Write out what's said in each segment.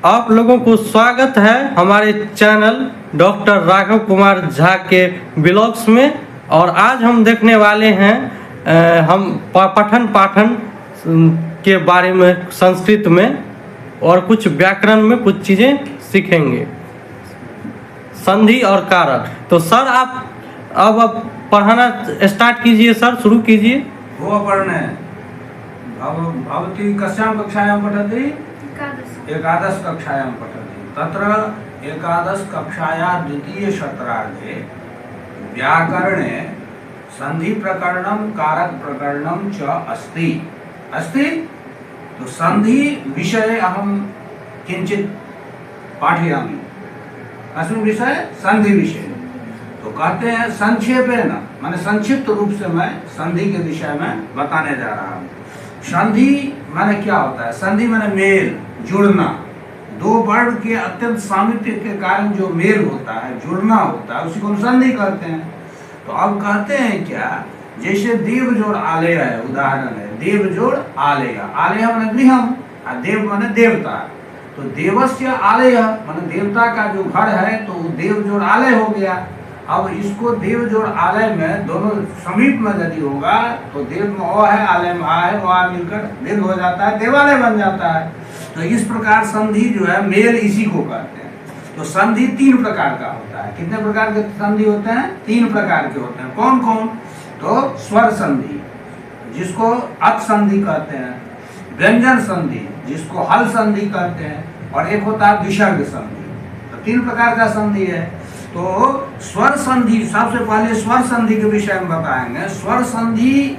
आप लोगों को स्वागत है हमारे चैनल डॉक्टर राघव कुमार झा के ब्लॉग्स में। और आज हम देखने वाले हैं हम पठन पाठन के बारे में संस्कृत में और कुछ व्याकरण में कुछ चीज़ें सीखेंगे, संधि और कारक। तो सर आप अब पढ़ाना स्टार्ट कीजिए सर, शुरू कीजिए। वो पढ़ने भवती कस्यां कक्षायां पठति? एकादश कक्षायां पठति। तत्र एकादश कक्षाया द्वितीय सत्रार्धे व्याकरणे संधि प्रकरणं कारक प्रकरणं च अस्ति। तो संधि विषये अहं किंचित पाठयामि। अस्मिन् विषये संधि विषय तो कहते हैं संक्षेपेण, माने संक्षिप्त रूप से मैं संधि के विषय में बताने जा रहा हूँ। संधि माने क्या होता है? संधि माने मेल, जुड़ना। दो वर्ण के अत्यंत सामीप्य के कारण जो मेल होता है, जुड़ना होता है, उसी को हम संधि कहते हैं। तो अब कहते हैं क्या, जैसे देव जोड़ आलय है, उदाहरण है देव जोड़ आलय। आलय माने गृहम और देव माने देवता। तो देवस्य आलय माने देवता का जो घर है, तो देव जोड़ आलय हो गया। अब इसको देव जोड़ आलय में दोनों समीप में यदि होगा तो देव में अ है, आलय में आ है, वह मिलकर दीर्घ हो जाता है, देवालय बन जाता है। तो इस प्रकार संधि जो है मेल इसी को कहते हैं। तो संधि तीन प्रकार का होता है। कितने प्रकार के संधि होते हैं? तीन प्रकार के होते हैं। कौन कौन? तो स्वर संधि जिसको अत संधि कहते हैं, व्यंजन संधि जिसको हल संधि कहते हैं, और एक होता है विसर्ग संधि। तो तीन प्रकार का संधि है। तो स्वर संधि, सबसे पहले स्वर संधि के विषय में बताएंगे। स्वर संधि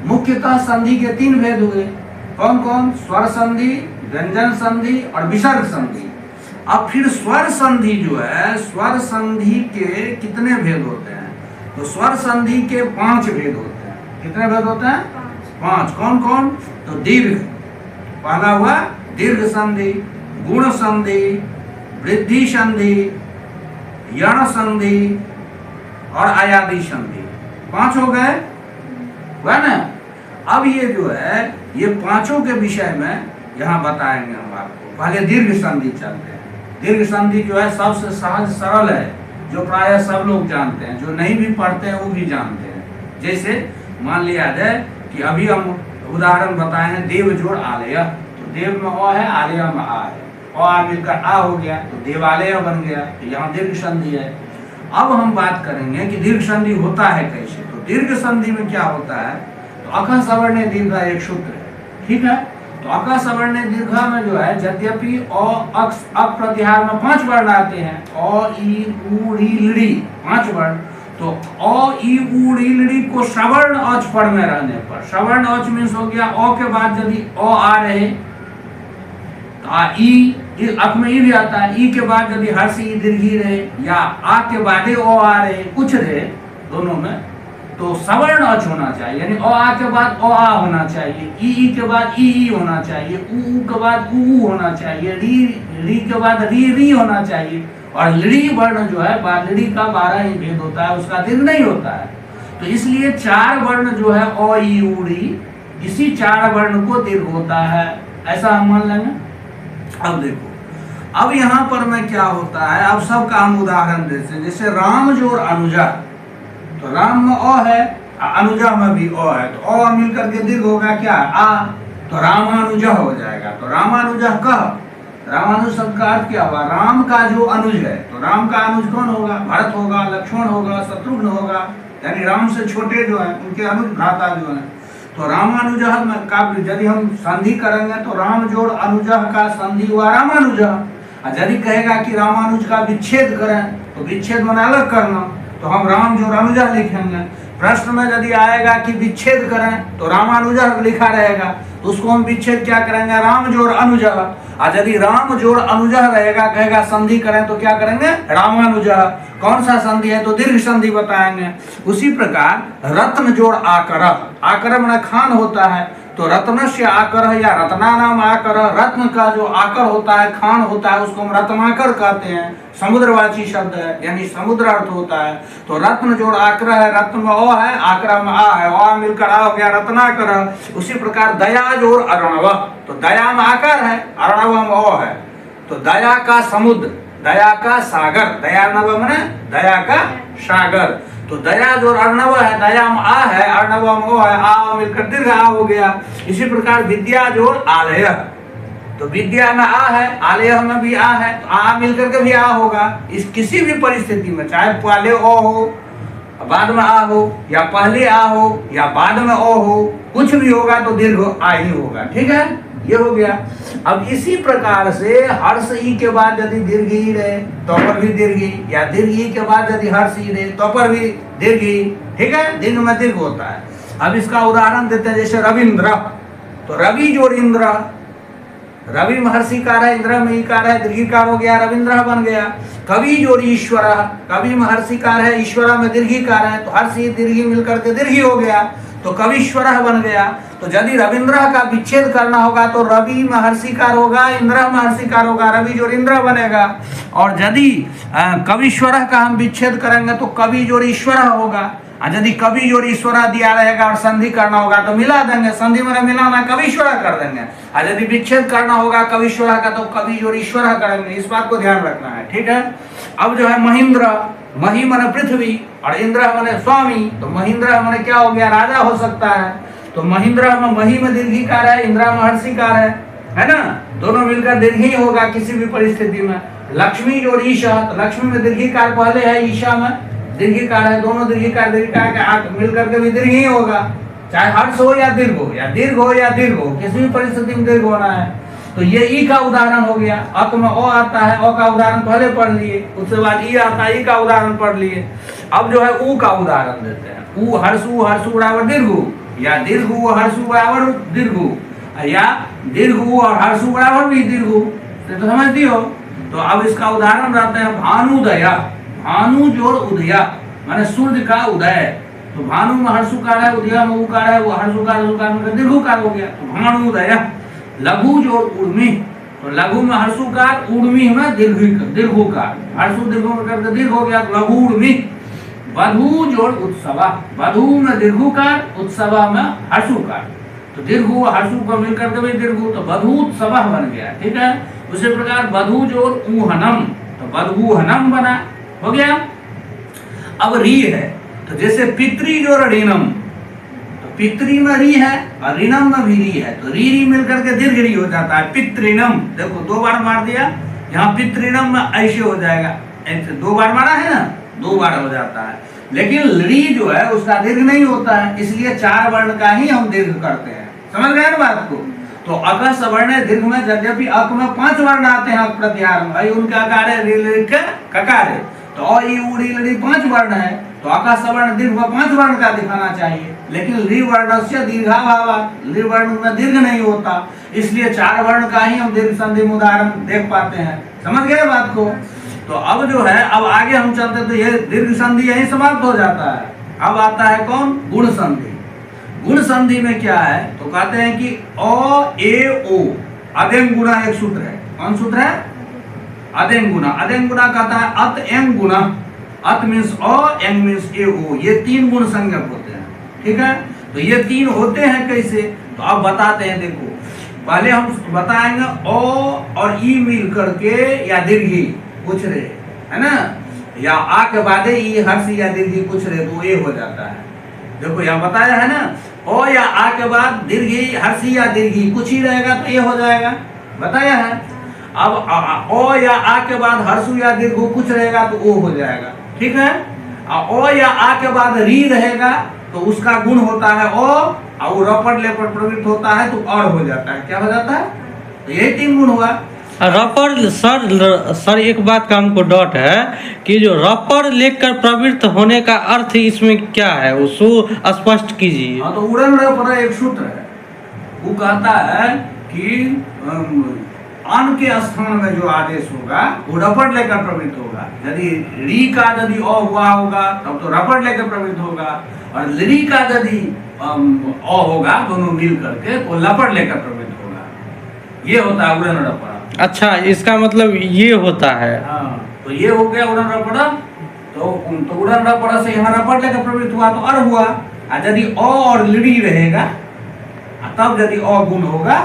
मुख्यतः संधि के तीन भेद हुए। कौन कौन? स्वर संधि, व्यंजन संधि और विसर्ग संधि। अब फिर स्वर संधि जो है, स्वर संधि के कितने भेद होते हैं? तो स्वर संधि के 5 भेद होते हैं। कितने भेद होते हैं? 5। कौन कौन? तो दीर्घ, पहला हुआ दीर्घ संधि, गुण संधि, वृद्धि संधि, यण संधि और आयादी संधि। 5 हो गए, हुआ ना? अब ये जो है, ये पांचों के विषय में यहाँ बताएंगे हम आपको। पहले दीर्घ संधि चलते हैं। दीर्घ संधि जो है सबसे सहज सरल है, जो प्रायः सब लोग जानते हैं, जो नहीं भी पढ़ते हैं वो भी जानते हैं। जैसे मान लिया जाए कि अभी हम उदाहरण बताए हैं देव जोड़ आलय। तो देव में अ है, आलय में आ है, आ मिलकर आ हो गया तो देवालय बन गया। तो यहाँ दीर्घ संधि है। अब हम बात करेंगे कि दीर्घ संधि होता है कैसे। तो दीर्घ संधि में क्या होता है? तो अकः सवर्णे दीर्घ एक सूत्र है, ठीक है। तो अकः सवर्णे दीर्घ में जो है, यद्यपि अ प्रत्याहार में 5 वर्ण आते हैं, अ ई उ री ली 5 वर्ण। तो अ ई उ री ली को सवर्ण अच पर में रहने पर, सवर्ण अच मीन्स हो गया अ के बाद यदि अ आ रहे तो ई अक में ई भी आता है, ई के बाद यदि हर्ष ई दीर्घी रहे, या आ के बाद ओ आ रहे, कुछ रहे दोनों में, तो सवर्ण अच होना चाहिए। यानी ओ आ के बाद ओ आ होना चाहिए, ई के बाद ई होना चाहिए, ऊ के बाद ऊ होना चाहिए, री के बाद री होना चाहिए। और लड़ी वर्ण जो है, लड़ी का 12 ही भेद होता है, उसका दीर्घ नहीं होता है। तो इसलिए 4 वर्ण जो है ओ ई ऊ री, इसी 4 वर्ण को दीर्घ होता है, ऐसा हम मान लेंगे। अब देखो, अब यहाँ पर में क्या होता है, अब सबका हम उदाहरण देते हैं। जैसे राम जोड़ अनुजा, तो राम में अ है, अनुजा में भी अ है, तो अ मिलकर के दीर्घ होगा क्या? आ। तो रामानुजा हो जाएगा। तो रामानुजा कह, रामानुज शब्द का अर्थ क्या हुआ? राम का जो अनुज है। तो राम का अनुज कौन होगा? भरत होगा, लक्ष्मण होगा, शत्रुघ्न होगा, यानी राम से छोटे जो है उनके अनुज भ्राता जो है। तो रामानुजः का यदि हम संधि करेंगे तो राम जोड़ अनुजः का संधि हुआ रामानुजः। यदि कहेगा कि रामानुज का विच्छेद करें तो विच्छेद माने अलग करना, तो हम राम जोड़ अनुजः लिखेंगे। प्रश्न में यदि आएगा कि विच्छेद करें तो रामानुजः लिखा रहेगा, तो उसको हम विच्छेद क्या करेंगे? राम जोड़ अनुजः। और यदि राम जोड़ अनुजः रहेगा, कहेगा संधि करें तो क्या करेंगे? रामानुजः। कौन सा संधि है? तो दीर्घ संधि बताएंगे। उसी प्रकार रत्न जोड़ आकरः, आकरः माने खान होता है, तो रत्नस्य आकरः या रत्नानाम आकरः, रत्न का जो आकर होता है, खान होता है, उसको हम रत्नाकर कहते हैं। समुद्रवाची शब्द है, यानी समुद्र अर्थ होता है। तो रत्न जोड़ आकर है, रत्न में ओ है, आकर में आ है, आ मिलकर आ हो गया रत्नाकर। उसी प्रकार दया जोड़ अर्णव, तो दया में आकर है, अर्णव में ओ है, तो दया का समुद्र, दया का सागर, दयार्णव माने दया का सागर। तो दया जो अर्णव है, दया में आ है, अर्णव में ओ है, आ मिलकर दीर्घ आ हो गया। इसी प्रकार विद्या जो आलय, तो विद्या में आ है, आलय में भी आ है, तो आ मिलकर के भी आ होगा। इस किसी भी परिस्थिति में, चाहे पहले ओ हो, बाद में आ हो, या पहले आ हो, या बाद में ओ हो, कुछ भी होगा तो दीर्घ आ ही होगा। ठीक है, ये हो गया। अब इसी प्रकार से हर्ष ई के बाद यदि दीर्घ ई रहे तो पर भी दीर्घ ई, या दीर्घ ई के बाद यदि हर्ष ई रहे तो पर भी दीर्घ ई। ठीक है, दीर्घ में दीर्घ होता है। अब इसका उदाहरण देते हैं, जैसे रविंद्र, तो रवि जो इंद्र, रवि महर्षि कार है, इंद्र में ईकार है, दीर्घिकार हो गया, रविंद्र बन गया। कवि जो ईश्वर, कवि महर्षि कार है, ईश्वर में दीर्घिकार है, तो हर्षि दीर्घी मिलकर के दीर्घी हो गया, तो कविश्वर बन गया। तो यदि रविंद्र का विच्छेद करना होगा तो रवि महर्षिकार होगा, इंद्र महर्षिकार होगा, रवि जो इंद्र बनेगा। और यदि कविश्वर का हम विच्छेद करेंगे तो कवि जो ईश्वर होगा। और यदि कवि जो ईश्वर दिया रहेगा और संधि करना होगा तो मिला देंगे, संधि में मिलाना कविश्वर कर देंगे। और यदि विच्छेद करना होगा कविश्वर का तो कवि जो ईश्वर करेंगे। इस बात को ध्यान रखना है। ठीक है, अब जो है महेंद्र, मही माने पृथ्वी और इंद्र माने स्वामी, तो महेंद्र माने क्या हो गया, राजा हो सकता है। तो महेंद्र में मही में दीर्घिकार है, इंद्र में हर्षिकार है ना, दोनों मिलकर दीर्घ ही होगा किसी भी परिस्थिति में। लक्ष्मी जो ईशा, तो लक्ष्मी में दीर्घिकार पहले है, ईशा में दीर्घिकार है, दोनों दीर्घिकार दीर्घिकार के आठ मिलकर के भी दीर्घ ही होगा, चाहे हर्ष हो या दीर्घ हो, या दीर्घ हो या दीर्घ हो, किसी भी परिस्थिति में दीर्घ होना है। तो ये ई का उदाहरण हो गया। अक में ओ आता है, ओ का उदाहरण पहले पढ़ लिए, उसके बाद ई आता है, ई का उदाहरण पढ़ लिए। अब जो है ऊ का उदाहरण देते हैं। ऊ हर्षु, हर्षु बराबर दीर्घु, या दीर्घु हर्षु बराबर दीर्घु, या दीर्घु और हर्षु बराबर भी दीर्घु, तो समझती हो। तो अब इसका उदाहरण रहते हैं भानुदया, भानु जोड़ उदया माने सूर्य का उदय। तो भानु में हर्षुकार है, उदया में उकार है, वो हर्षुकार में दीर्घुकार हो गया, तो भानुदया। लघु जोड़ उर्मी, तो लघु में हर्षुकार, उर्मी में दीर्घुकार, हर्षु दीर्घ करके दीर्घ हो गया, तो लघु उर्मी। वधु जोड़ उत्सवा, वधु में दीर्घुकार, उत्सवा में हर्षुकार, तो दीर्घु हर्षु को मिलकर के भी दीर्घु, तो वधु उत्सवा बन गया। ठीक है, उसी प्रकार वधु जोड़ ऊहनम, तो वधुहनम बना, हो गया। अब री है, तो जैसे पितृ जोड़ ऋणम, पितृ में री है और ऋणम में भी री है, तो री मिलकर के दीर्घ री हो जाता है, पितृणम। देखो दो बार मार दिया, यहाँ पितृणम में ऐसे हो जाएगा, ऐसे दो बार मारा है ना, दो बार हो जाता है। लेकिन री जो है उसका दीर्घ नहीं होता है, इसलिए चार वर्ण का ही हम दीर्घ करते हैं। समझ गए ना बात को। तो अक सवर्ण दीर्घ में यद्यपि अक में 5 वर्ण आते हैं अक प्रत्याहार में, अई उनका आकार है, री ककार है, तो अ ई उ री लड़ी 5 वर्ण है, तो अका सवर्ण दीर्घ में 5 वर्ण का दिखाना चाहिए। लेकिन ली वर्ण से दीर्घाभावा, ली वर्ण में दीर्घ नहीं होता, इसलिए 4 वर्ण का ही हम दीर्घ संधि में उदाहरण देख पाते हैं। समझ गए बात को। तो अब जो है, अब आगे हम चलते तो ये दीर्घ संधि यही समाप्त हो जाता है। अब आता है कौन, गुण संधि। गुण संधि में क्या है, तो कहते हैं कि अ ए ओ, अदेंग गुणा एक सूत्र है। कौन सूत्र है, अदेंग गुणा। अदेंग गुणा कहता है अत एंग गुणा, अत मीन्स अ, एंग मीन्स ए ओ, ये 3 गुण संज्ञक होते हैं। ठीक है, तो ये 3 होते हैं कैसे, तो अब बताते हैं। देखो पहले हम बताएंगे अ और ई मिल करके या दीर्घी पूछ रहे है ना, या आ के बाद ई हर्ष या दीर्घी पूछ रहे तो ये हो जाता है। देखो यहाँ बताया है ना, ओ या आ के बाद दीर्घी हर्षी या दीर्घी कुछ ही रहेगा तो ये हो जाएगा, बताया है। अब ओ या आ के बाद हर्षु या दीर्घु कुछ रहेगा तो ओ हो जाएगा। ठीक है, ओ या आ के बाद री रहेगा तो उसका गुण होता है ओ, और रपड़ लेपड़ प्रवृत्त होता है तो और हो जाता है। क्या हो जाता है, तो यही 3 गुण हुआ। रपर सर एक बात का हमको डॉट है कि जो रपर लेकर प्रवृत्त होने का अर्थ इसमें क्या है, उसको स्पष्ट कीजिए। हाँ, तो उड़न रपर एक सूत्र है, वो कहता है कि अन के स्थान में जो आदेश होगा वो रपड़ लेकर प्रवृत्त होगा। यदि री का यदि अ हुआ होगा तब तो रपड़ लेकर प्रवृत्त होगा, और री का यदि अ होगा दोनों मिल करके तो लपड़ लेकर प्रवृत्त होगा। ये होता है उड़न रपड़। अच्छा, इसका मतलब ये होता है। हाँ, तो ये हो गया उड़न रपड़। तो उड़न रपड़ से यहाँ रपड़ लेकर प्रवृत्त हुआ तो अर हुआ। यदि अ और लड़ी रहेगा तब यदि अ गुण होगा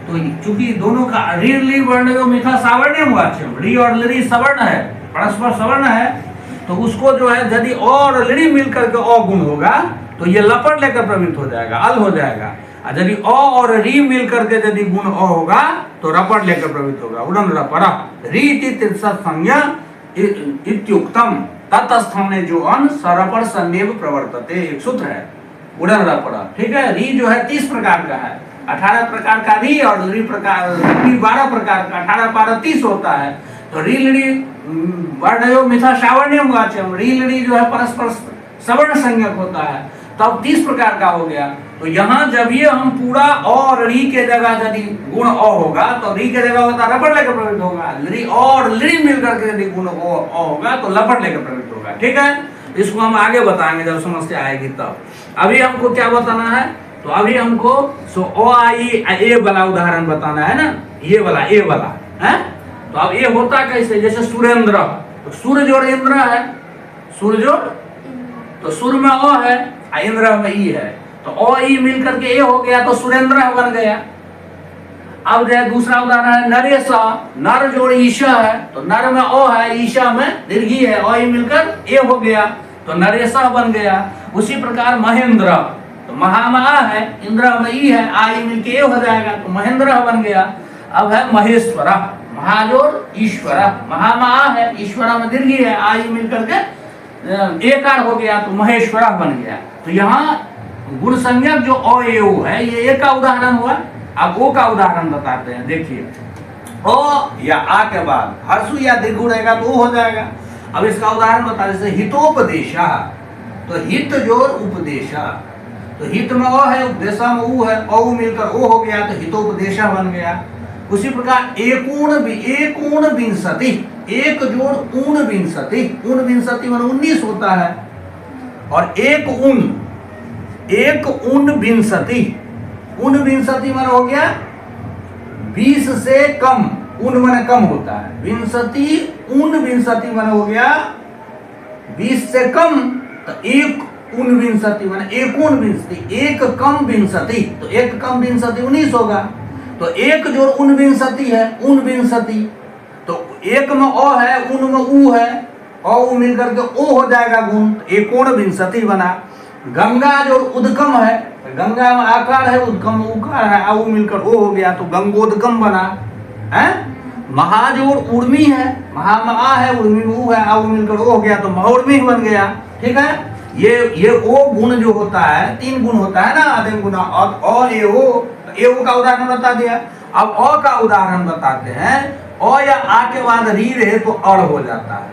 तो चूंकि दोनों का री ली वर्ण जो मिथा सावर्ण्यम वाच्यम, री और लरी सवर्ण है, परस्पर सवर्ण है, तो उसको जो है यदि अ और लरी मिल करके अ गुण होगा तो ये लपट लेकर प्रवृत्त हो जाएगा, अल हो जाएगा। और यदि अ और री मिल करके यदि गुण अ होगा तो रपट लेकर प्रवृत्त होगा, उड़न रपरा री इति संज्ञा इत्युक्तम तत्स्थाने जो अन सरपड़ संदेव प्रवर्तते, एक सूत्र है उड़न रपड़ा। ठीक है, री जो है 30 प्रकार का है, 18 प्रकार का री और री प्रकार 12 प्रकार का, 18 12 30 होता है। तो री लड़ी वर्णयो मिथा सावर्ण्यम वाच्यम, री लड़ी जो है परस्पर सवर्ण संज्ञक होता है, तब 30 प्रकार का हो गया। तो यहाँ जब ये हम पूरा और री के जगह यदि गुण अ होगा तो री के जगह होता रपट लेकर प्रवृत्त होगा, री और ली मिलकर के यदि गुण अ होगा तो लपट लेकर प्रवृत्त होगा। ठीक है, इसको हम आगे बताएंगे जब समस्या आएगी तब। अभी हमको क्या बताना है, तो अभी हमको अ आई ए वाला उदाहरण बताना है ना, ये वाला ए वाला है। तो अब ये होता कैसे, जैसे सुरेंद्र, तो सूर्य जोड़ इंद्र है, सूर्य जोड़, तो सूर्य में अ है और इंद्र में ई है, तो अ ई मिल करके ए हो गया तो सुरेंद्र बन गया। अब जो दूसरा उदाहरण है नरेश, नर जोड़ ईशा है, तो नर में अ है, ईशा में दीर्घी है, अ ई मिलकर ए हो गया तो नरेशा बन गया। उसी प्रकार महेंद्र, तो महा में आ है, इंद्र में ई है, आ ई मिलके ए हो जाएगा तो महेंद्र बन गया। अब है महेश्वर, महाजोड़ ईश्वर, महा में आ है, ईश्वर में दीर्घी है, आ ई मिलकर के एकार हो गया तो महेश्वर बन गया। तो यहाँ गुण संज्ञक जो अ ए ओ है ये ए का उदाहरण हुआ। अब ओ का उदाहरण बताते हैं, देखिए अ या आ के बाद हर्षु या दीर्घु रहेगा तो ओ हो जाएगा। अब इसका उदाहरण बता, जैसे हितोपदेशा, तो हित जोड़ उपदेशा, तो हित में अ है, उपदेशा में उ है, अ मिलकर ओ हो गया तो हितोपदेशा बन गया। उसी प्रकार एकोन विंशति, एक जोड़ ऊन विंशति, ऊन विंशति मान 19 होता है, और एक ऊन विंशति, ऊन विंशति मान हो गया 20 से कम, ऊन माने कम होता है, विंशति ऊन विंशति मान हो गया 20 से कम, तो एक ऊन विंशति माने एकोन विंशति, एक कम विंशति, तो एक कम विंशति 19 होगा। तो एक जोड़ ऊन विंशति है, ऊन विंशति, तो एक में अ है, ऊन में उ है, अ उ मिलकर के ओ हो जाएगा गुण, तो एकोन विंशति बना। गंगा जोड़ उदकम है, गंगा में आकार है, उदकम उकार है, आ उ मिलकर ओ हो गया तो गंगोदकम बना है। महाजोड़ उर्मी है, महा में आ है, उर्मी में उ है, आ उ मिलकर ओ हो गया तो महोर्मी बन गया। ठीक है, ये ओ गुण जो होता है, 3 गुण होता है ना आदिम गुण, और ए ओ का उदाहरण बता दिया। अब अ का उदाहरण बताते हैं, अ या आ के बाद री रहे तो अड़ हो जाता है,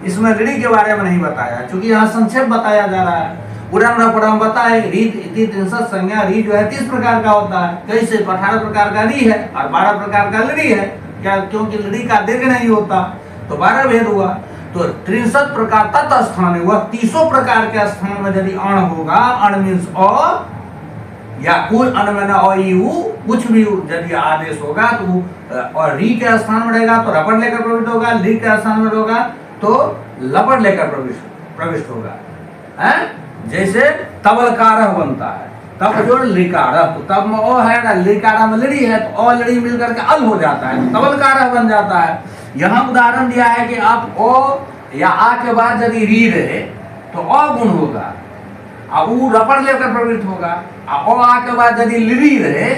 इसमें ऋणी के बारे में नहीं बताया क्योंकि यहाँ संक्षेप बताया जा रहा है। उदाहरण पर हम बताए री इति 63 संज्ञा, री जो है 30 प्रकार का होता है, कैसे 18 प्रकार का री है और 12 प्रकार का लड़ी है, क्या क्योंकि लड़ी का दीर्घ नहीं होता तो 12 भेद हुआ। तो 63 प्रकार तत्स्थान हुआ, 30 प्रकार के स्थान में यदि अण होगा, अण मीन्स अ या कोई अण में अ ई उ कुछ भी यदि आदेश होगा तो और री के स्थान में रहेगा तो रपट लेकर प्रविष्ट होगा, ली के स्थान में होगा तो लपट लेकर प्रविष्ट होगा है। जैसे तबलकार बनता है, तब जो लिकार, तो तब में अ है ना, लिकार में लड़ी है तो अ लड़ी मिलकर के अल हो जाता है तो तबलकार बन जाता है। यहाँ उदाहरण दिया है कि आप अ या आ के बाद यदि री रहे तो अ गुण होगा, अब वो रपट लेकर प्रवृत्त होगा, और आ के बाद यदि लिरी रहे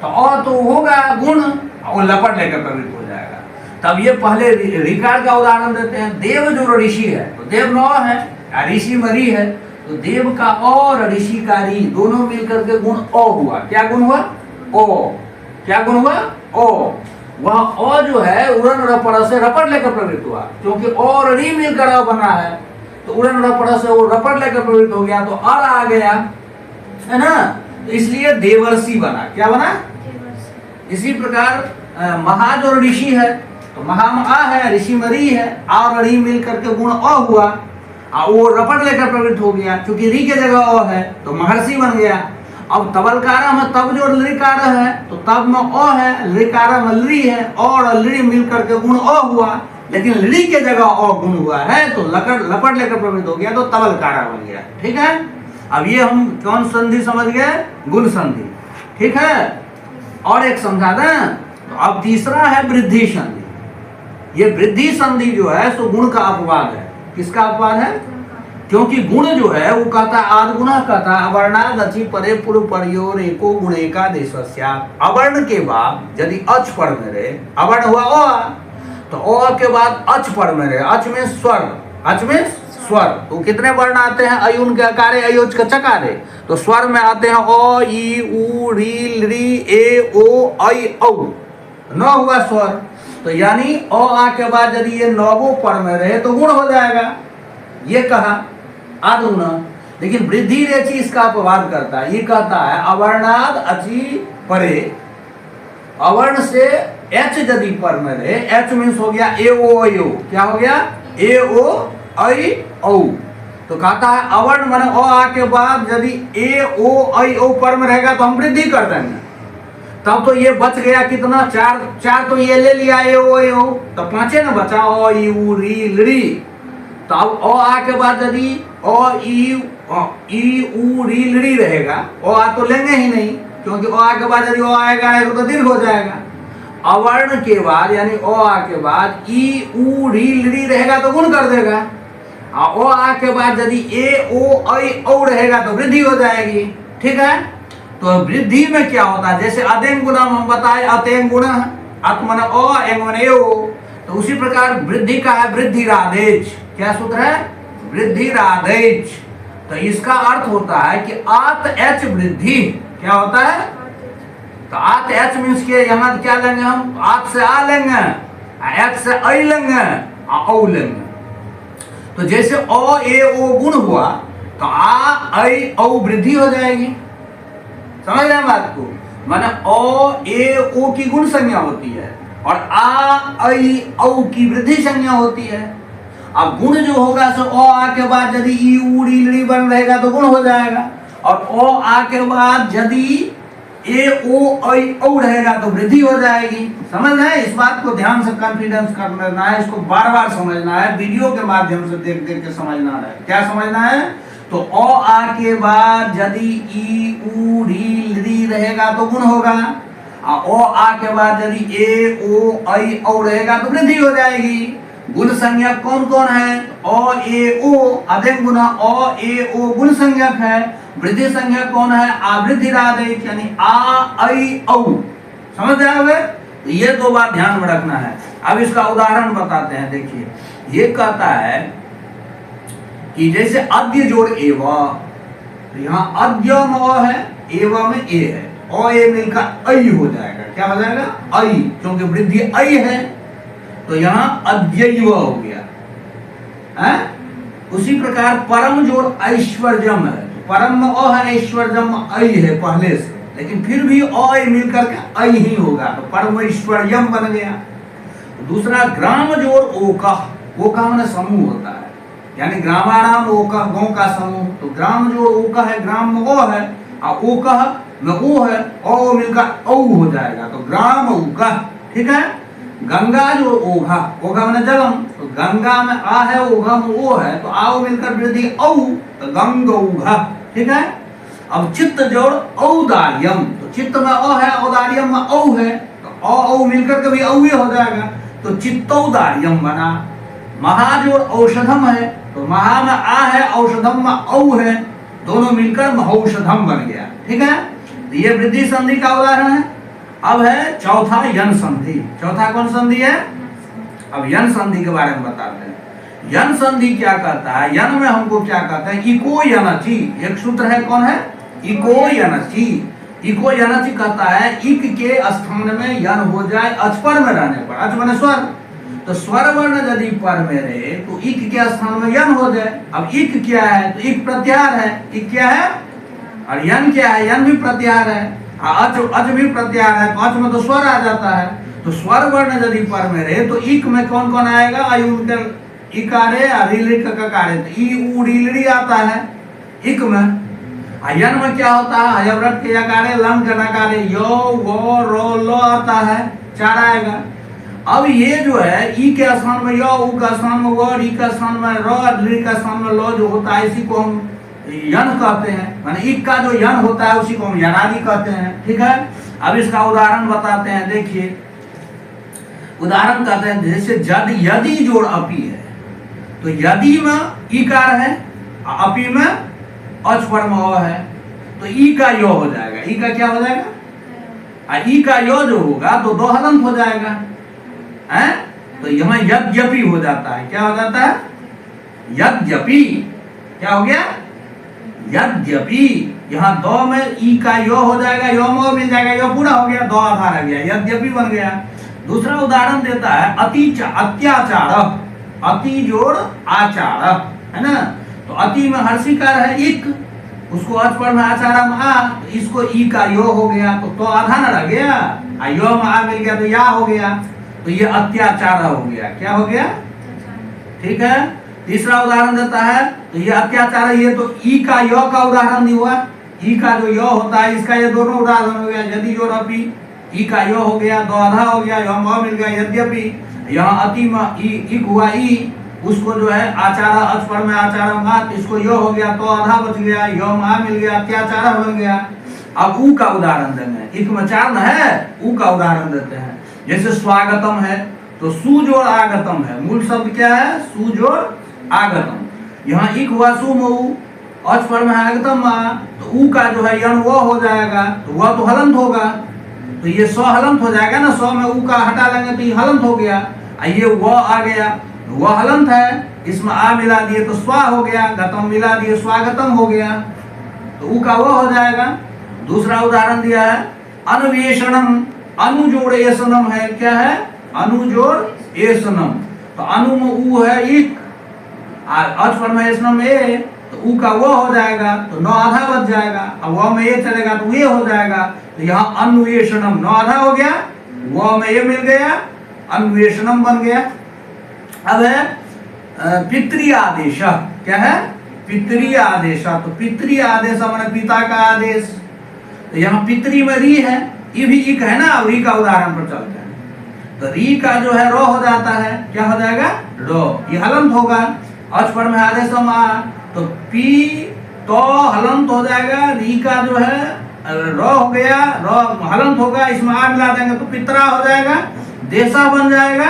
तो अ तो होगा गुण और लपट लेकर प्रवृत्त हो जाएगा। तब ये पहले रिकार का उदाहरण देते हैं। देव जो ऋषि है तो देव न है, ऋषि मरी है, तो देव का और ऋषि का री दोनों मिलकर के गुण ओ हुआ। क्या गुण हुआ? ओ। क्या गुण हुआ? ओ। वह ओ जो है उड़न रपड़ से रपट लेकर प्रवृत्त हुआ, क्योंकि और री मिलकर अ बना है तो उड़न रपड़ से वो रपट लेकर प्रवृत्त हो गया तो अर आ गया, है ना, तो इसलिए देवर्षि बना। क्या बना? इसी प्रकार महा जो ऋषि है तो महा में आ है, ऋषि में री है, और री मिल करके गुण अ हुआ और वो रपट लेकर प्रवृत्त हो गया, क्योंकि री के जगह अ है तो महर्षि बन गया। अब तबलकारा में तब जो लिकार है तो तब में अ है, लिकारा में लरी है, और लरी मिल करके गुण अ हुआ, लेकिन लड़ी के जगह अ गुण हुआ है तो लपट लेकर प्रवृत्त हो गया तो तबलकारा बन गया। ठीक है, अब ये हम कौन संधि समझ गए? गुण संधि। ठीक है, और एक समझा दें। तो अब तीसरा है वृद्धि संधि। ये वृद्धि संधि जो है सो गुण का अपवाद है। किसका अपवाद है? क्योंकि गुण जो है वो कहता है आद गुना कहता है अवर्णाद अचि परे पूर्व परियोर एको गुण एकादेशस्या। अवर्ण के बाद यदि अच पर में रहे, अवर्ण हुआ अ, तो अ के बाद अच पर में रहे, अच में स्वर, अच में स्वर, तो कितने वर्ण आते हैं? अयुन के अकारे अयोज के चकारे। तो स्वर में आते हैं अ ई उ री री ए ओ ऐ औ, 9 हुआ स्वर। तो यानी अ आ के बाद यदि ये 9 पर में रहे तो गुण हो जाएगा, ये कहा आदुना। लेकिन वृद्धि रेचि इसका अपवाद करता है। ये कहता है अवर्णाद अचि परे, अवर्ण से एच यदि पर में रहे, एच मीन्स हो गया ए ओ ऐ ओ, क्या हो गया? ए ओ ऐ औ। तो कहता है अवर्ण माने अ आ के बाद यदि ए ओ ऐ ओ पर में रहेगा तो हम वृद्धि कर देंगे। तब तो ये बच गया कितना? 4 तो ये ले लिया ए ओ ऐ ओ, तो 5 ना बचा अ ई उ री ली। तो अब अ आ के बाद यदि अ ई उ री ली रहेगा, अ आ तो लेंगे ही नहीं, क्योंकि अ आ के बाद यदि अ आएगा तो दीर्घ हो जाएगा। अवर्ण के बाद यानी अ आ के बाद ई उ री ली रहेगा तो गुण कर देगा। अ आ के बाद यदि ए ओ ऐ औ रहेगा तो वृद्धि हो जाएगी। ठीक है। तो वृद्धि में क्या होता है? जैसे अदेंग गुणम हम बताए, अतेंग गुण अत मन अ एंग मन ए ओ, तो उसी प्रकार वृद्धि का है वृद्धि राधेज। क्या सूत्र है? वृद्धि राधेज। तो इसका अर्थ होता है कि आत एच वृद्धि। क्या होता है? तो आत एच मीन्स के यहाँ क्या लेंगे हम? आत से आ लेंगे, एच से ऐ लेंगे, औ लेंगे। तो जैसे अ ए ओ गुण हुआ तो आ ऐ औ वृद्धि हो जाएगी। समझ रहे हैं बात को? माने अ ए ओ की गुण संज्ञा होती है और आ ऐ औ की वृद्धि संज्ञा होती है। अब गुण जो होगा सो अ आ के बाद यदि ई उ री ली बन रहेगा तो गुण हो जाएगा, और अ आ के बाद यदि ए ओ ऐ औ रहेगा तो वृद्धि हो जाएगी। समझ रहे हैं? इस बात को ध्यान से कॉन्फिडेंस करना है, इसको बार बार समझना है, वीडियो के माध्यम से देख देख के समझना है। क्या समझना है? तो अ आ के बाद यदि ई उ री रहेगा तो गुण होगा, और अ आ के बाद यदि ए ओ ऐ औ रहेगा तो वृद्धि हो जाएगी। गुण संज्ञक कौन कौन है? अ ए ओ, अदेंग गुना अ ए ओ गुण संज्ञक है। वृद्धि संज्ञक कौन है? आवृद्धि राधेय, यानी आ ऐ औ। समझ रहे होंगे? तो ये 2 बात ध्यान में रखना है। अब इसका उदाहरण बताते हैं। देखिए, ये कहता है कि जैसे अद्य जोड़ एव, तो यहाँ अद्य में अ है, एव में ए है, अ ए मिलकर ऐ हो जाएगा। क्या हो जाएगा? ऐ, क्योंकि वृद्धि ऐ है तो यहाँ अद्यैव हो गया है? उसी प्रकार परम जोड़ ऐश्वर्यम है, परम में अ है, ऐश्वर्यम में ऐ है पहले से, लेकिन फिर भी अ ऐ मिलकर के ऐ ही होगा, तो परम ऐश्वर्यम बन गया। दूसरा ग्राम जोड़ ओकह, ओकह माने समूह होता है, यानी ग्रामाणाम ओकह, गांव का समूह। तो ग्राम जोड़ ओकह है, ग्राम में ओ है और ओकह में ओ है, ओ मिलकर औ हो जाएगा, तो ग्राम ओकह। ठीक है। गंगा जो ओघा, ओघा माने जलम, तो गंगा में आ है, ओघा में ओ है, तो आओ मिलकर वृद्धि औ, तो गंगौघा। ठीक है। अब चित्त जोड़ औदार्यम, तो चित्त में अ है, औदार्यम में औ है, तो औ मिलकर के भी औ ही हो जाएगा, तो चित्तौदार्यम बना। महाजोड़ औषधम है, तो महा में आ है, औषधम में औ है, दोनों मिलकर महौषधम बन गया। ठीक है। तो ये वृद्धि संधि का उदाहरण है। अब है चौथा यन संधि। चौथा कौन संधि है? अब यन संधि के बारे में बताते हैं। यन संधि क्या कहता है? यन में हमको क्या कहता है? इको यनचि, एक सूत्र है, कौन है? इको यनचि। इको यनचि कहता है इक के स्थान में यन हो जाए अच पर में रहने पर, अच माने स्वर, तो स्वर वर्ण यदि पर में रहे तो इक के स्थान में यन हो जाए। अब इक क्या है? तो इक प्रत्याहार है, इक क्या है? और यन क्या है? यन भी प्रत्याहार है, अच अच भी प्रत्याहार है, अच में तो स्वर आ जाता है। तो स्वर वर्ण यदि पर में रहे तो इक में कौन कौन आएगा? अयुंकर इकारे रीलिक ककारे, तो ई उ रीलड़ी आता है इक में। यन में क्या होता है? हयव्रत के यकारे लं के नकारे यो वो रो लो आता है, 4 आएगा। अब ये जो है ई के स्थान में यो, उ का स्थान में वो, री का स्थान में रो, ली का स्थान में लो जो होता है, इसी को हम यन कहते हैं। माने इक का जो यन होता है उसी को हम यनादि कहते हैं। ठीक है। अब इसका उदाहरण बताते हैं, देखिए उदाहरण कहते हैं जैसे यदि जोड़ अपी है, तो यदि में ईकार है, अपी में अच पर में अ है, तो ई का यो हो जाएगा। ई का क्या हो जाएगा? ई का यो जो होगा तो दो हलंत हो जाएगा, हैं? तो यहाँ यद्यपि हो जाता है। क्या हो जाता है? यद्यपि। क्या हो गया? यद्यपि। यहाँ दो में ई का यो हो जाएगा, यो में मिल जाएगा, यो पूरा हो गया, दो आधा रह गया, यद्यपि बन गया। दूसरा उदाहरण देता है अत्याचार, अति जोड़ आचार, है ना? तो अति में हर्षिकार है इक, उसको अच पर में आचार में आ, तो इसको ई का यो हो गया, तो आधा न रह गया, यो में आ मिल गया तो या हो गया, तो ये अत्याचार हो गया। क्या हो गया? ठीक है। तीसरा उदाहरण देता है, तो ये अत्याचार, ये तो ई का यो का उदाहरण नहीं हुआ, ई का जो यो होता है इसका ये दोनों उदाहरण हो गया। यदि जोड़ अपी, ई का यो हो गया, दो आधा हो गया, यो म मिल गया, यद्यपि। यहाँ अति में इक हुआ ई, उसको जो है आचारा अच पर में आचारा मात, इसको यो हो गया तो आधा बच गया, यो मा मिल गया, अत्याचारा बन गया। अब ऊ का उदाहरण देंगे, इक में चार न है, ऊ का उदाहरण देते हैं। जैसे स्वागतम है, तो सुजोड़ आगतम है, मूल शब्द क्या है? सुजोड़ आगतम। यहाँ इक हुआ सु में अच पर में आगतम मा, तो ऊ का जो है यन वो हो जाएगा, तो वह तो हलंत होगा, तो ये सौ हलंत हो जाएगा ना, सौ में ऊ का हटा लेंगे तो ये हलंत हो गया। ये वो आ गया, वह हलंत है, इसमें आ मिला दिए तो स्वा हो गया, गतम मिला दिए स्वागतम हो गया, तो ऊ का वो हो जाएगा। दूसरा उदाहरण दिया है अनुवेशनम, अनुजोड़ एसनम है। क्या है? अनुजोड़ एसनम। तो अनु में ऊ है इक, अच पर में एसनम ए, तो ऊ का वो हो जाएगा, तो नौ आधा बच जाएगा। अब वो में ये चलेगा तो ये हो जाएगा, तो यहाँ अन्वेषणम नौ आधा हो गया, वो में ये मिल गया, अन्वेषणम बन गया। अब है पितृ आदेश। क्या है? पितृ आदेश। तो पितृ आदेश माने पिता का आदेश, तो यहाँ पितृ में री है, ये भी इक है ना, अब री का उदाहरण पर चलते हैं। तो री का जो है रो हो जाता है, क्या हो जाएगा? रो। ये हलंत होगा, अच पर में आदेश मा, तो पी तो हलंत हो जाएगा, री का जो है रो हो गया, रो हलंत होगा, इसमें आ मिला देंगे तो पितरा हो जाएगा, देशा बन जाएगा,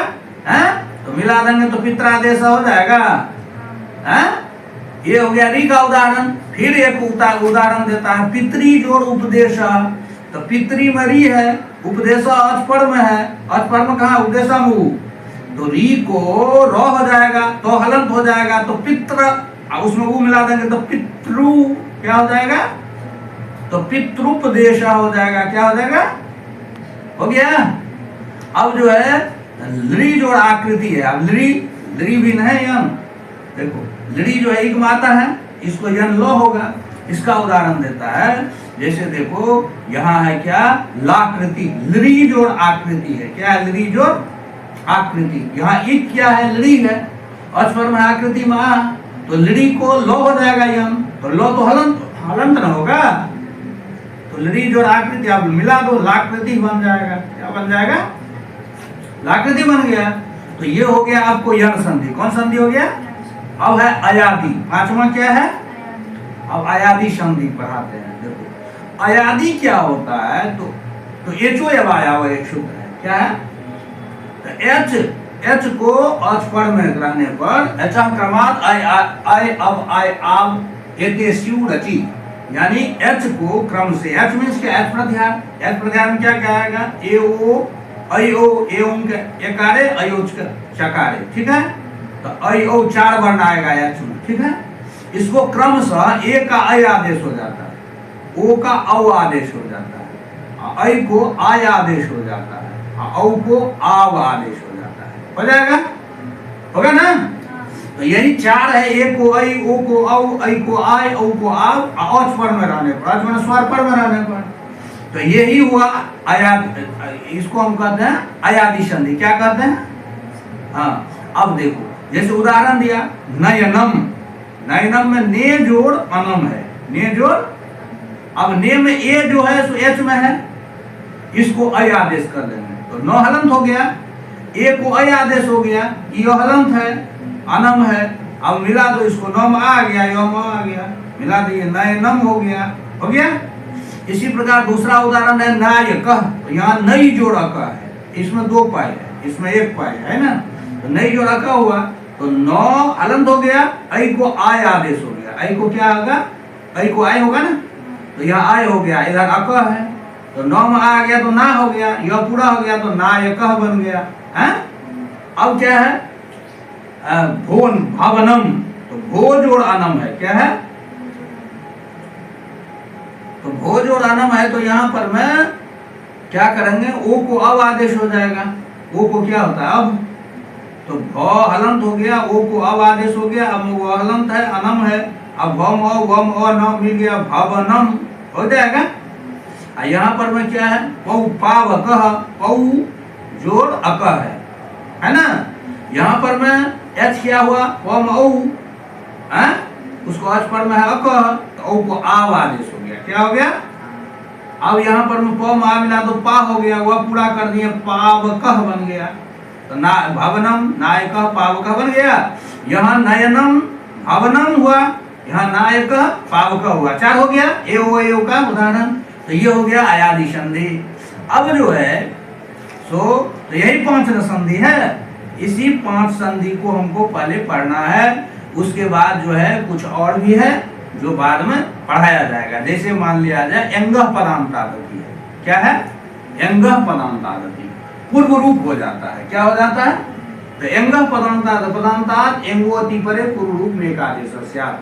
हैं? तो मिला देंगे तो पितरा देशा हो जाएगा, हैं? ये हो गया री का उदाहरण। फिर एक उदाहरण देता है पितरी जोड़ उपदेश। तो पितरी में री है, उपदेश अच पर में है, अच पर में कहा? उपदेशा में, तो री को रो हो जाएगा, तो हलंत हो जाएगा, तो पित्र, उसमें वो मिला देंगे तो पितृ क्या हो जाएगा? तो पितृपदेश हो जाएगा। क्या हो जाएगा? हो गया। अब जो है लड़ी जोड़ आकृति है, अब लड़ी भी नहीं यन, देखो लड़ी जो है एक माता है, इसको यन लो होगा। इसका उदाहरण देता है, जैसे देखो यहाँ है क्या? लाकृति, लड़ी जोड़ आकृति है। क्या है? लड़ी जोड़ आकृति। यहाँ एक क्या है? लड़ी है, अच पर में आकृति में आ, तो लड़ी को लो हो जाएगा यम, तो लो तो हलंत न होगा, तो लड़ी जोड़ आकृति आप मिला दो, लाकृति बन जाएगा। क्या बन जाएगा? लाकृति बन गया। तो ये हो गया आपको यन संधि। कौन संधि हो गया? अब है अयादि। पांचवा क्या है? अब अयादि संधि पढ़ाते हैं। देखो अयादि क्या होता है, तो एचो एव आया हुआ एक सूत्र है। क्या है? तो एच को अच पर में रहने पर एच क्रमात आई अब आई आब एते स्यू रची, यानी एच को क्रम से, एच मींस क्या? एच प्रत्याहार। एच प्रत्याहार में क्या कहेगा? ए ओ ऐ ओ, ए ओम के एकारे, ऐ ओ चकारे। ठीक है? तो ऐ ओ चार वर्ण आएगा एच में। ठीक है? इसको क्रमशः ए का ऐ आदेश हो जाता है, ओ का औ आदेश हो जाता है, ऐ को आय आदेश हो जाता है, औ को आव आदेश हो जाता है। हो जाएगा? होगा ना? तो यही चार है, ए को ऐ, ओ को औ, ऐ को आय, औ को आव, अच पर में रहने पर, अच में स्वर पर में रहने पर। तो यही हुआ अयाद, इसको हम कहते हैं अयादि संधि। क्या कहते हैं? हाँ। अब देखो जैसे उदाहरण दिया नयनम, नयनम में ने जोड़ अनम है, ने जोड़। अब ने में ए जो है सो एच में है, इसको ऐ आदेश कर देंगे तो नौ हलंत हो गया, ए को ऐ आदेश हो गया, यो हलंत है, अनम है। अब मिला दो इसको, नम आ गया, यो म आ गया, मिला दिए नयनम हो गया। हो गया? इसी प्रकार दूसरा उदाहरण है नायकः, तो यहाँ नई जोड़ अका है, इसमें 2 पाई है, इसमें 1 पाई है ना, तो नई जोड़ अका हुआ तो नौ हलंत हो गया, ऐ को आय आदेश हो गया, ऐ को क्या होगा, ऐ को आय होगा ना, तो यहाँ आय हो गया, इधर अका है तो नौ में आ गया तो ना हो गया, यह पूरा हो गया तो नायकः बन गया है। अब क्या है, भोन भवनम, तो भो जोड़ अनम है, क्या है, तो भो जोड़ अनम है, तो यहाँ पर मैं क्या करेंगे, ओ को अब आदेश हो जाएगा, ओ को क्या होता है अब, तो भ हलंत हो गया, ओ को अब आदेश हो गया, अब वो हलंत है, अनम है, अब भम न मिल गया, भवनम हो जाएगा। यहाँ पर में क्या है, पौ पावकः, पौ जोड़ अक है ना, यहाँ पर में एच क्या हुआ, पम औ है, उसको अच पर में है अक, तो औ को आव आदेश हो गया, क्या हो गया, अब यहाँ पर में पम आ मिला तो पा हो गया, वह पूरा कर दिया, पावकः बन गया, तो ना भवनम नायकः पावकः बन गया। यहाँ नयनम भवनम हुआ, यहाँ नायकः पावकः हुआ, 4 हो गया, एव का उदाहरण, तो ये हो गया अयादि संधि। अब जो है तो यही 5 संधि है, इसी 5 संधि को हमको पहले पढ़ना है, उसके बाद जो है कुछ और भी है जो बाद में पढ़ाया जाएगा। जैसे मान लिया जाए एंगः पदांतादति है, क्या है, एंगः पदांतादति पूर्व रूप हो जाता है, क्या हो जाता है, तो एंगः पदांतात् एंगोति परे पूर्व रूप में एकादेश,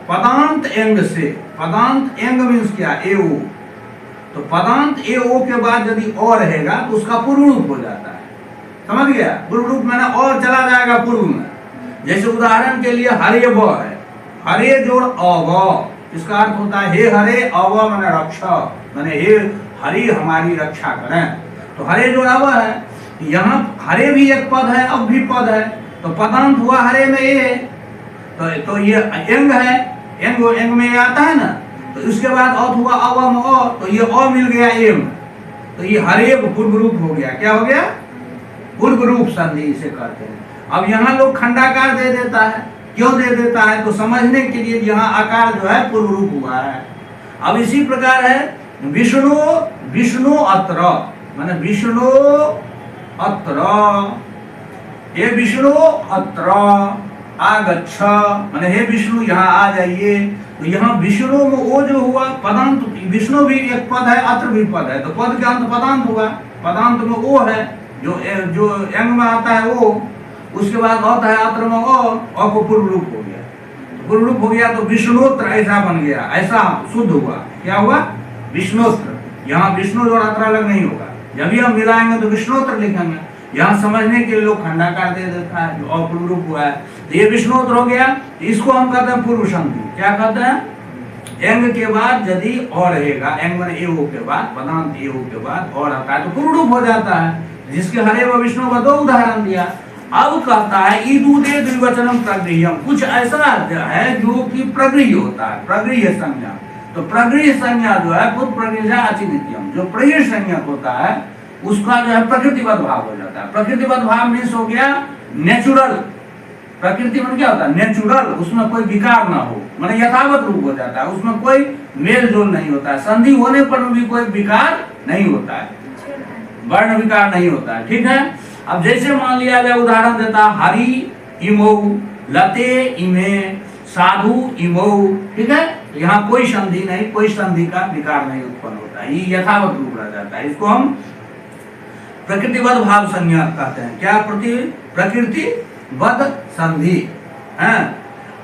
पदांत एंग से, पदांत एंग मीन्स क्या, एओ, तो पदांत ए ओ के बाद यदि और रहेगा तो उसका पूर्व रूप हो जाता है, समझ गया, पूर्व रूप मैंने और चला जाएगा पूर्व में। जैसे उदाहरण के लिए हरे ब है, हरे जोड़ अव, इसका अर्थ होता है हे हरे, अव मैंने रक्षा, मैंने हे हरि हमारी रक्षा करें, तो हरे जोड़ अव है, यहाँ हरे भी एक पद है, अब भी पद है, तो पदांत हुआ हरे में ए, तो ये एंग है, एंग में आता है ना, तो इसके बाद औ हुआ अवम अ, तो ये अ मिल गया एम, तो ये हरे पूर्व रूप हो गया, क्या हो गया, पूर्व रूप संधि इसे कहते हैं। अब यहाँ लोग खंडाकार दे देता है, क्यों दे देता है, तो समझने के लिए यहाँ आकार जो है पूर्व रूप हुआ है। अब इसी प्रकार है विष्णु, विष्णु अत्र, माने विष्णु अत्र, हे विष्णु अत्र आगच्छ, माने हे विष्णु यहाँ आ जाइए, तो यहाँ विष्णु में ओ जो हुआ पदांत, विष्णु भी एक पद है, अत्र भी पद है, तो पद के अंत पदांत हुआ, पदांत में ओ है, जो एंग में आता है वो, उसके बाद आता है अत्र में अ को पूर्व रूप हो गया, तो पूर्व रूप हो गया तो विष्णुत्र ऐसा बन गया, ऐसा शुद्ध हुआ, क्या हुआ, विष्णुत्र। यहाँ विष्णु और अत्र अलग नहीं होगा, जब भी हम मिलाएंगे तो विष्णुत्र लिखेंगे, यहाँ समझने के लिए लोग खंडाकार दे देता है, जो अपूर्व रूप हुआ है, तो ये विष्णुत्र हो गया, इसको हम कहते हैं पूर्व संधि, क्या कहते हैं, एंग के बाद यदि और रहेगा, एंग में एओ के बाद, पदांत एओ के बाद और आता है तो पूर्व रूप हो जाता है, जिसके हरे व विष्णु का 2 उदाहरण दिया। अब कहता है ईदुदे द्विवचनम प्रगृह्यम, कुछ ऐसा है जो कि प्रगृह्य होता है, प्रगृह्य संज्ञा, तो प्रगृह्य संज्ञा जो है खुद प्रगृह्य अचिनित्यम, जो प्रगृह्य संज्ञा होता है उसका जो है प्रकृतिवत भाव हो जाता है। प्रकृतिवत भाव मीन्स हो गया नेचुरल, प्रकृति में क्या होता है, नेचुरल, उसमें कोई विकार ना हो, माने यथावत रूप हो जाता है, उसमें कोई मेल जोल नहीं होता है, संधि होने पर भी कोई विकार नहीं होता है, वर्ण विकार नहीं होता है, ठीक है। अब जैसे मान लिया जाए उदाहरण देता, हरि इमो, लते इमे, साधु इमो, ठीक है, यहाँ कोई संधि नहीं, कोई संधि का विकार नहीं उत्पन्न होता है, ये यथावत रूप रह जाता है, इसको हम प्रकृतिवत भाव संज्ञा कहते हैं, क्या, प्रकृतिवत संधि है।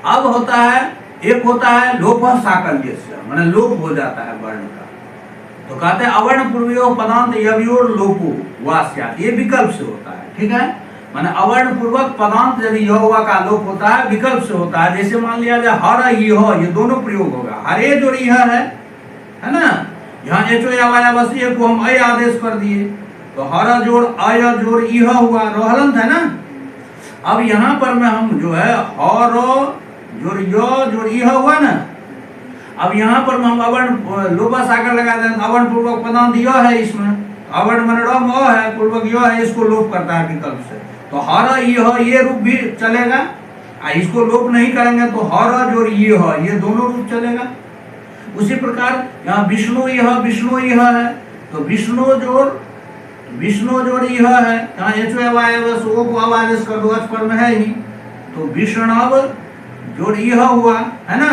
अब होता है, एक होता है लोप साकल्य से, माने लोप हो जाता है वर्ण का, तो कहते हैं अवर्ण पूर्वयो पदांत यवयोर लोपो वास्यात्, ये विकल्प से होता है, ठीक है, माने अवर्ण पूर्वक पदांत यदि यह का लोप होता है विकल्प से होता है। जैसे मान लिया जाए हर यह, ये दोनों प्रयोग होगा, हरे जो यह है ना, यहाँ एचो या वाया बस ये को हम अय आदेश कर दिए, तो हर जोड़ अय जोड़ यह हुआ, रोहलंत है ना। अब यहाँ पर में हम जो है हर जोड़ य जोड़ यह हुआ ना, अब यहाँ पर हम अवर्ण लोपा सागर लगा दें, अवर्ण पूर्वक पदांत यह है, इसमें अवर्ण मन रम अ है, पूर्वक यह है, इसको लोप करता है विकल्प से, तो हर यह ये रूप भी चलेगा, इसको लोप नहीं करेंगे तो हर जोड़ ये दोनों रूप चलेगा। उसी प्रकार यहाँ विष्णु यह है, तो विष्णु जोड़ यह है, यहाँ ओ को अब आदेश कर दो, पर में है ही, तो विष्णव जोड़ यह हुआ है ना।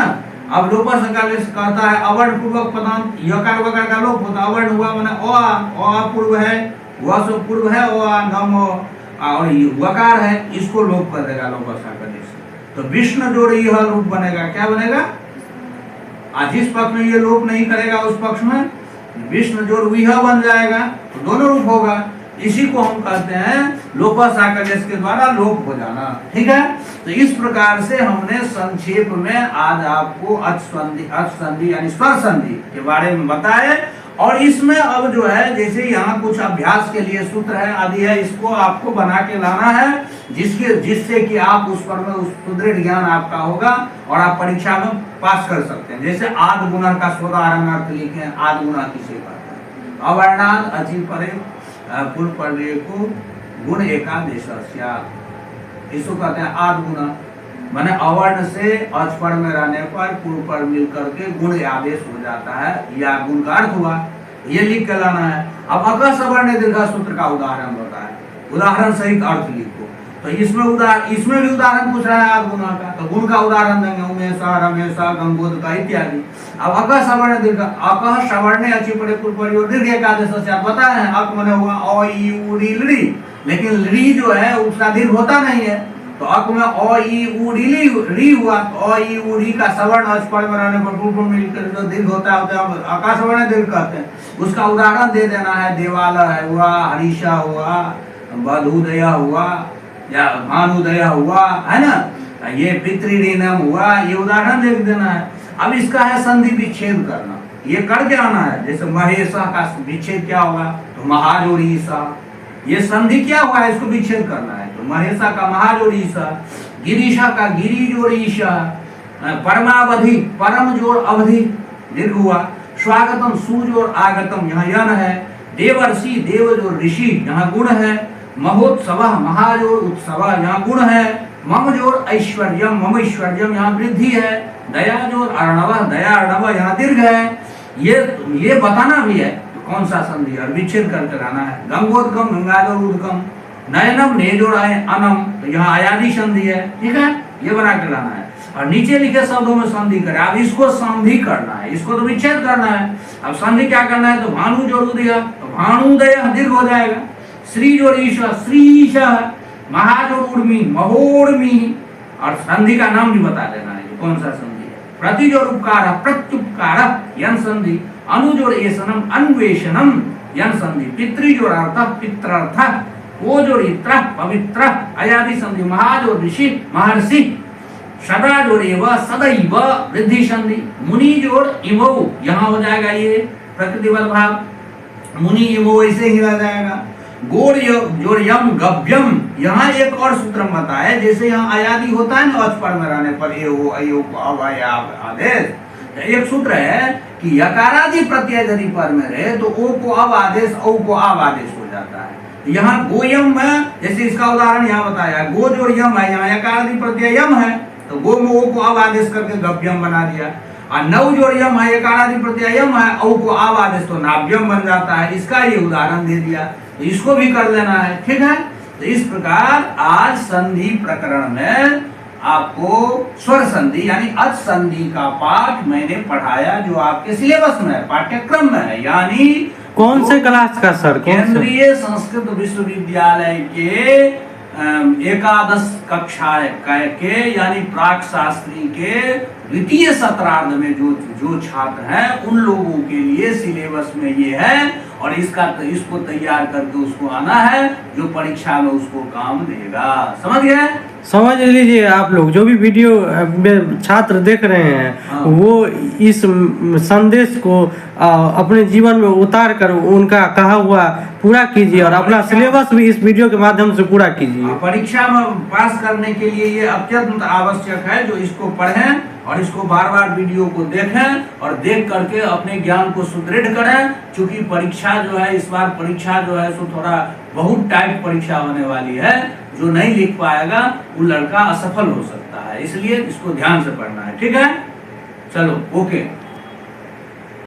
अब लोपर सकाल कहता है अवर्ण पूर्वक पदांत, यकार वकार का लोप होता, अवर्ण हुआ माने अ पूर्व है, व से पूर्व है, नम और वकार है, इसको लोप कर देगा लोपर सकाल से। तो विष्णु जोड़ यह रूप बनेगा, क्या बनेगा? जिस पक्ष में ये लोप नहीं करेगा उस पक्ष में विष्णु जोड़ विह बन जाएगा, तो दोनों रूप होगा। इसी को हम कहते हैं लोपस आकर्षण के द्वारा लोप हो जाना। ठीक है, तो इस प्रकार से हमने संक्षेप में आज आपको अच संधि यानी स्वर संधि के बारे में बताए। और इसमें अब जो है जैसे यहाँ कुछ अभ्यास के लिए सूत्र है आदि है, इसको आपको बना के लाना है, जिससे कि आप उस पर में उस सुदृढ़ ज्ञान आपका होगा और आप परीक्षा में पास कर सकते हैं। जैसे आद गुना का सोदाहरण अर्थ लिखे, आद गुना किसे कहते हैं? अवर्णाद अचि परे पूर्व पर्याय को गुण एकादेश, इसको कहते हैं आद गुना, माने अवर्ण से अचपर में रहने पर पूर्व पर मिल करके गुण आदेश हो जाता है, या गुण का अर्थ हुआ, ये लिख के लाना है। अब अकस अवर्ण दीर्घ सूत्र का उदाहरण बताए, उदाहरण सहित अर्थ लिखो। तो इसमें भी उदाहरण पूछ रहा है आद गुना का, तो गुण का उदाहरण देंगे, उमेशा रमेशा गंगोद का इत्यादि। अब अकस अवर्ण दीर्घ, अकस अवर्ण अच्छी पड़े पूर्व पर दीर्घ एकादेश से आप बताए हैं, अक माने हुआ अ ई उ री ली, लेकिन री जो है उसका दीर्घ होता नहीं है, तो अक में अ ई उ री हुआ, तो अ ई उ री का सवर्ण अचपड़ में रहने पर पूर्व मिलकर जो दीर्घ होता है आकाश वर्ण दीर्घ कहते हैं। उसका उदाहरण दे देना है, देवालय हुआ, हरीशा हुआ, बधुदय हुआ, या भानुदय हुआ, है ना, ये पितृऋणम हुआ, ये उदाहरण दे देना है। अब इसका है संधि विच्छेद करना, ये करके आना है। जैसे महेशा का विच्छेद क्या होगा, तो महाजोड़ीसा, ये संधि क्या हुआ है, इसको विच्छेद करना है। तो महेशा का महाजोड़ीसा, गिरीशा का गिरी जोड़ीशा, परमावधि परम जोड़ अवधि दीर्घ हुआ, स्वागतम सुजोड़ आगतम यहाँ यन है, देवर्षि देव जोड़ ऋषि यहाँ गुण है, महोत्सव महाजोड़ उत्सव यहाँ गुण है, मम जोड़ ऐश्वर्यम मम ऐश्वर्यम यहाँ वृद्धि है, दया जोड़ अर्णव दया अर्णव यहाँ दीर्घ है। ये बताना भी है कौन सा संधि और विच्छेद करके लाना है। गंगोदकम गंगाधर उदकम, नयनम ने जोड़ अनम, तो यहाँ अयादि संधि है। ठीक है, ये बना के लाना है। और नीचे लिखे शब्दों में संधि करें। अब इसको संधि करना है, इसको तो विच्छेद करना है। अब संधि क्या करना है, तो भानु जोड़ दिया, तो भानुदय दीर्घ हो जाएगा, श्री जोड़ ईशा श्री ईशा, महाजोड़ उर्मी महोर्मी, और संधि का नाम भी बता देना है कौन सा संधि है। प्रतिजोड़ उपकार प्रत्युपकार यन संधि, अनुजोड़ एसनम अन्वेषणम यन संधि, पितृजोड़ अर्थ पित्रर्थ, को जोड़ इत्र पवित्र अयादि संधि, महाजोड़ ऋषि महर्षि, सदा जोड़ एव सदैव वृद्धि संधि, मुनि जोड़ इमो यहाँ हो जाएगा ये प्रकृति बल भाव, मुनि इमो ऐसे ही रह जाएगा। गोड़ जोड़ यम गव्यम, यहाँ एक और सूत्र बताए, जैसे यहाँ अयादि होता है ना अचपर में रहने पर ये हो अयो अब आदेश, एक सूत्र है कि यकारादि प्रत्यय यदि पर में रहे तो ओ को अब आदेश औ को अब आदेश हो जाता है। यहाँ गोयम में जैसे इसका उदाहरण यहाँ बताया, गो जोड़ यम है, यहाँ यकारादि प्रत्यय यम है, तो गो में ओ को अब आदेश करके गव्यम बना दिया। और नव जोड़ यम है, यकारादि प्रत्यय यम है, औ को अब आदेश तो नाव्यम बन जाता है। इसका ये उदाहरण दे दिया, तो इसको भी कर लेना है। ठीक है, तो इस प्रकार आज संधि प्रकरण में आपको स्वर संधि यानी अच संधि का पाठ मैंने पढ़ाया, जो आपके सिलेबस में है, पाठ्यक्रम में है। यानी कौन से क्लास का सर? केंद्रीय संस्कृत विश्वविद्यालय के एकादश कक्षा के यानी प्राक शास्त्री के द्वितीय सत्रार्ध में जो छात्र हैं उन लोगों के लिए सिलेबस में ये है, और इसको तैयार करके उसको आना है, जो परीक्षा में उसको काम देगा। समझ गए? समझ लीजिए आप लोग जो भी वीडियो छात्र देख रहे हैं, हाँ। वो इस संदेश को अपने जीवन में उतार कर उनका कहा हुआ पूरा कीजिए और अपना सिलेबस भी इस वीडियो के माध्यम से पूरा कीजिए। परीक्षा में पास करने के लिए ये अत्यंत आवश्यक है, जो इसको पढ़ें और इसको बार बार वीडियो को देखें और देख करके अपने ज्ञान को सुदृढ़ करें। क्योंकि परीक्षा जो है इस बार परीक्षा जो है सो थोड़ा बहुत टाइट परीक्षा होने वाली है, जो नहीं लिख पाएगा वो लड़का असफल हो सकता है, इसलिए इसको ध्यान से पढ़ना है। ठीक है, चलो ओके।